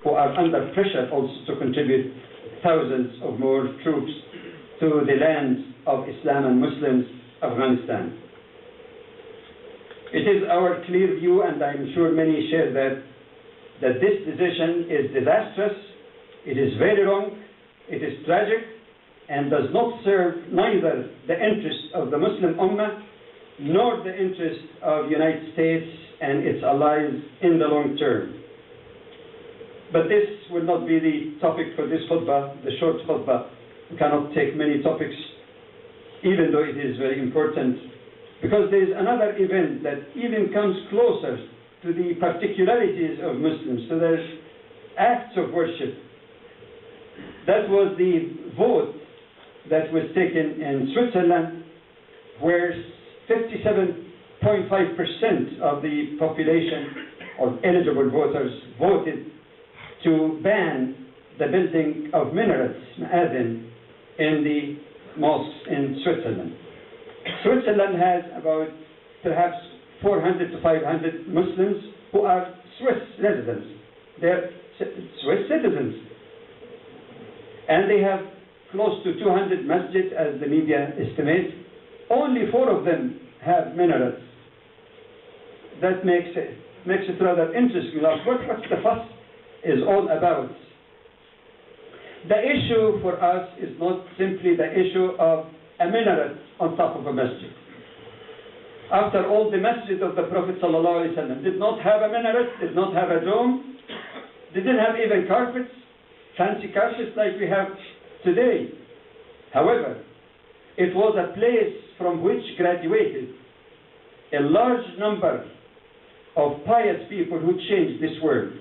who are under pressure also to contribute thousands of more troops to the land of Islam and Muslims, Afghanistan. It is our clear view, and I'm sure many share that this decision is disastrous, it is very wrong, it is tragic, and does not serve neither the interests of the Muslim Ummah nor the interests of the United States and its allies in the long term. But this will not be the topic for this khutbah, the short khutbah. We cannot take many topics, even though it is very important, because there is another event that even comes closer to the particularities of Muslims, to their acts of worship. That was the vote that was taken in Switzerland, where 57.5% of the population of eligible voters voted to ban the building of minarets, ma'adin, in the mosques in Switzerland. Switzerland has about perhaps 400 to 500 Muslims who are Swiss residents. They're Swiss citizens. And they have close to 200 masjids, as the media estimates. Only 4 of them have minarets. That makes it rather interesting. What's the fuss is all about? The issue for us is not simply the issue of a minaret on top of a masjid. After all, the masjid of the Prophet ﷺ did not have a minaret, did not have a dome, didn't have even carpets, fancy carpets like we have today. However, it was a place from which graduated a large number of pious people who changed this world.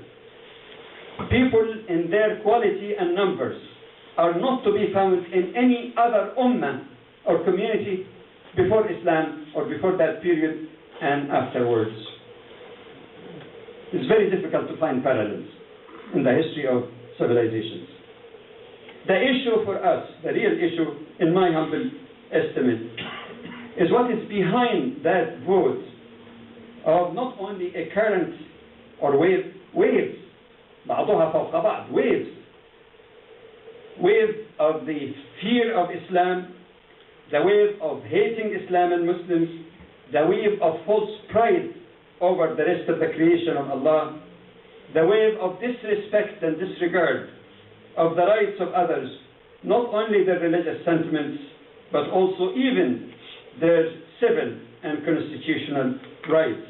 People in their quality and numbers are not to be found in any other ummah or community before Islam or before that period and afterwards. It's very difficult to find parallels in the history of civilizations. The issue for us, the real issue, in my humble estimate, is what is behind that vote of not only a current or waves, بعضها فوق بعض, wave of the fear of Islam, the wave of hating Islam and Muslims, the wave of false pride over the rest of the creation of Allah, the wave of disrespect and disregard of the rights of others, not only their religious sentiments, but also even their civil and constitutional rights.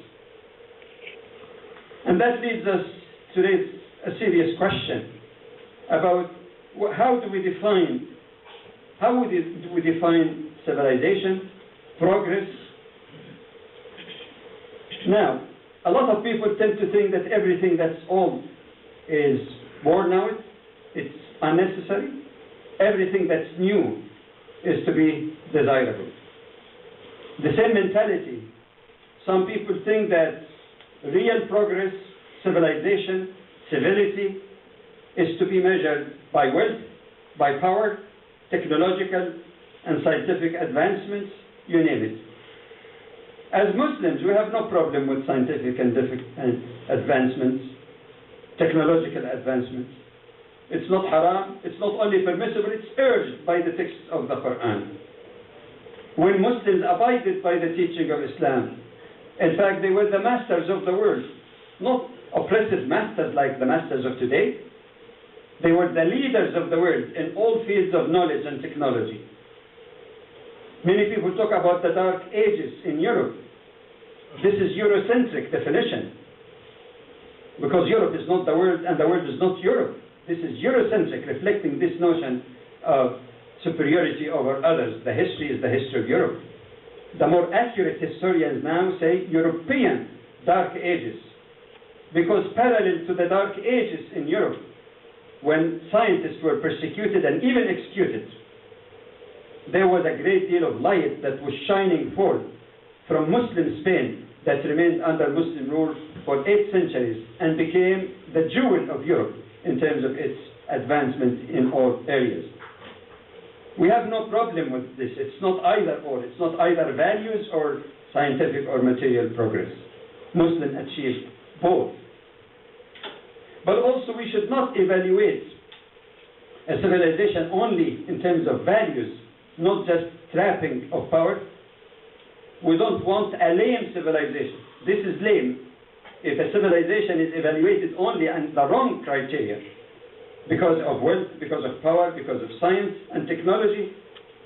And that leads us to raise a serious question about how do we define civilization, progress. Now, a lot of people tend to think that everything that's old is worn out, it's unnecessary. Everything that's new is to be desirable. The same mentality, some people think that real progress, civilization, civility is to be measured by wealth, by power, technological and scientific advancements, you name it. As Muslims, we have no problem with scientific and advancements, technological advancements. It's not haram, it's not only permissible, it's urged by the texts of the Quran. When Muslims abided by the teaching of Islam, in fact, they were the masters of the world, not oppressive masters like the masters of today. They were the leaders of the world in all fields of knowledge and technology. Many people talk about the Dark Ages in Europe. This is Eurocentric definition, because Europe is not the world and the world is not Europe. This is Eurocentric, reflecting this notion of superiority over others. The history is the history of Europe. The more accurate historians now say European Dark Ages, because parallel to the Dark Ages in Europe, when scientists were persecuted and even executed, there was a great deal of light that was shining forth from Muslim Spain that remained under Muslim rule for 8 centuries and became the jewel of Europe in terms of its advancement in all areas. We have no problem with this. It's not either or. It's not either values or scientific or material progress. Muslims achieved both. But also we should not evaluate a civilization only in terms of values, not just trapping of power. We don't want a lame civilization. This is lame. If a civilization is evaluated only on the wrong criteria, because of wealth, because of power, because of science and technology,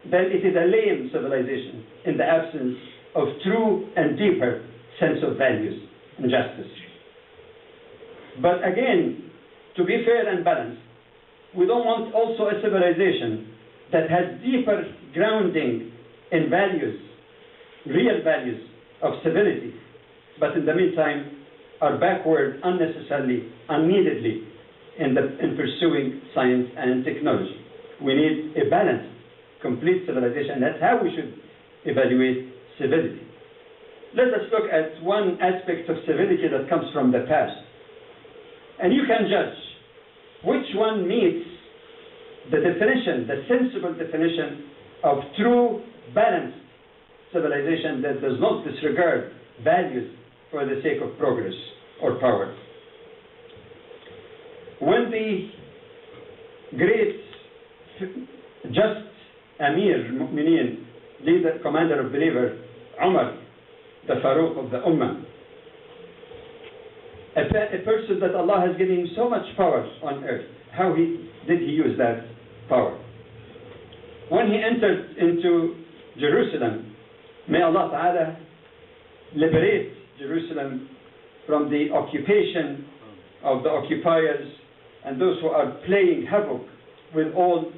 then it is a lame civilization in the absence of true and deeper sense of values and justice. But again, to be fair and balanced, we don't want also a civilization that has deeper grounding in values, real values of civility, but in the meantime are backward unnecessarily, unneededly in pursuing science and technology. We need a balanced, complete civilization. That's how we should evaluate civility. Let us look at one aspect of civility that comes from the past. And you can judge which one meets the definition, the sensible definition of true, balanced civilization that does not disregard values for the sake of progress or power. When the great, just Amir al-Mu'mineen, leader, commander of believers, Umar, the Farouk of the Ummah, a person that Allah has given him so much power on earth, how did he use that power? When he entered into Jerusalem, may Allah Ta'ala liberate Jerusalem from the occupation of the occupiers and those who are playing havoc with all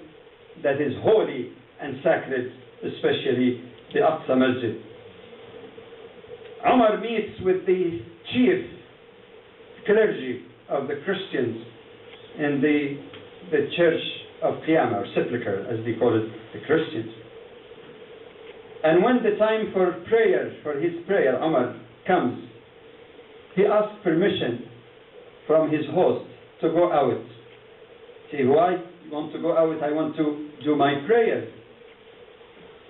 that is holy and sacred, especially the Aqsa Masjid. Umar meets with the chief clergy of the Christians in the church of Qiyamah, or sepulchre, as they call it, the Christians. And when the time for prayer, for his prayer, Umar comes, he asks permission from his host to go out. Say, why you want to go out? I want to do my prayer.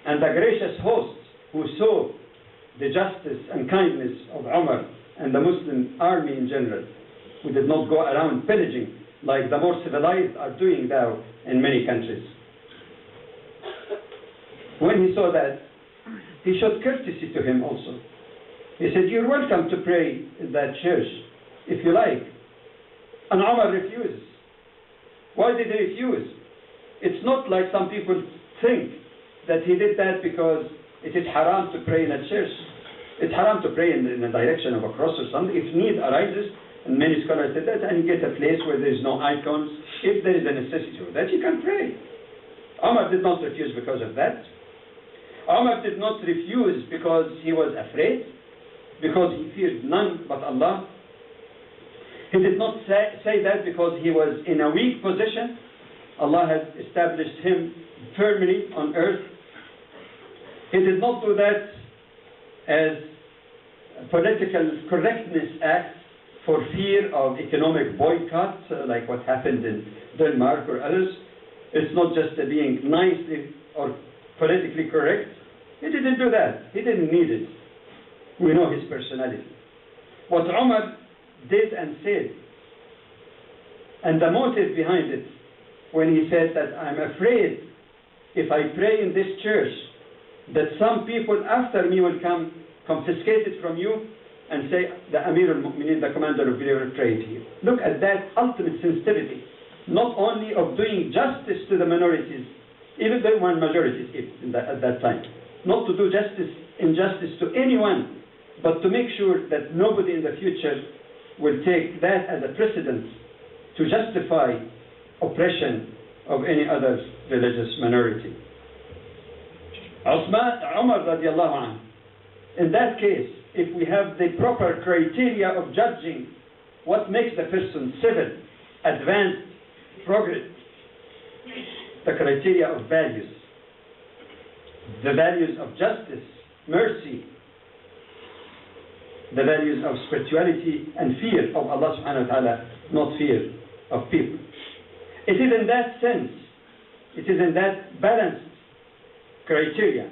And the gracious host, who saw the justice and kindness of Umar and the Muslim army in general, who did not go around pillaging like the more civilized are doing now in many countries. When he saw that, he showed courtesy to him also. He said, you're welcome to pray in that church, if you like. And Umar refuses. Why did he refuse? It's not like some people think that he did that because it is haram to pray in a church. It's haram to pray in the direction of a cross or something. If need arises, and many scholars said that, and you get a place where there is no icons, if there is a necessity for that, you can pray. Umar did not refuse because of that. Umar did not refuse because he was afraid, because he feared none but Allah. He did not say that because he was in a weak position. Allah has established him firmly on earth. He did not do that as a political correctness act for fear of economic boycott, like what happened in Denmark or others. It's not just being nicely or politically correct. He didn't do that. He didn't need it. We know his personality. What Umar did and said, and the motive behind it, when he said that I'm afraid if I pray in this church that some people after me will come confiscate it from you and say the Amir al-Mu'mineen, the commander of believers, prayed here. Look at that ultimate sensitivity, not only of doing justice to the minorities, even the majorities at that time, not to do injustice to anyone, but to make sure that nobody in the future will take that as a precedent to justify oppression of any other religious minority. Umar radiallahu anhu, in that case, if we have the proper criteria of judging what makes the person civil, advanced, progress, the criteria of values, the values of justice, mercy, the values of spirituality and fear of Allah subhanahu wa ta'ala, not fear of people. It is in that sense, it is in that balanced criteria